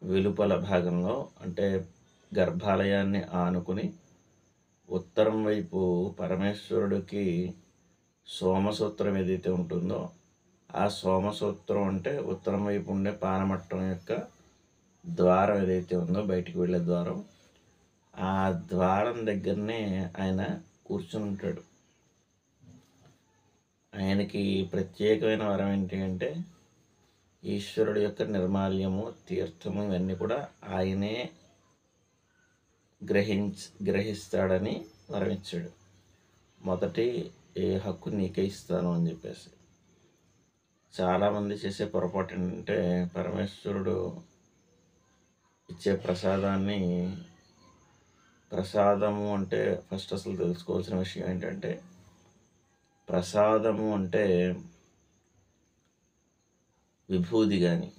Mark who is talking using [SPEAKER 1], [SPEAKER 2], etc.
[SPEAKER 1] వెలుపల భాగంలో అంటే గర్భాలయాన్ని ఆనుకుని ఉత్తరం వైపు పరమేశ్వరుడికి సోమసూత్రం ఏదైతే ఉంటుందో ఆ సోమసూత్రం అంటే ఉత్తరం వైపు ఉండే పానమట్టం యొక్క ద్వారం ఏదైతే ఉందో బయటికి వెళ్ళే ద్వారం, ఆ ద్వారం దగ్గరనే ఆయన కూర్చుని ఉంటాడు. ఆయనకి ప్రత్యేకమైన వరం ఏంటి అంటే ఈశ్వరుడు యొక్క నిర్మాల్యము, తీర్థము ఇవన్నీ కూడా ఆయనే గ్రహిస్తాడని వరం ఇచ్చాడు. మొదటి హక్కు నీకే ఇస్తాను అని చెప్పేసి. చాలామంది చేసే పొరపాటు ఏంటంటే పరమేశ్వరుడు ఇచ్చే ప్రసాదము అంటే ఫస్ట్ అసలు తెలుసుకోవాల్సిన విషయం ఏంటంటే ప్రసాదము అంటే విభూది కానీ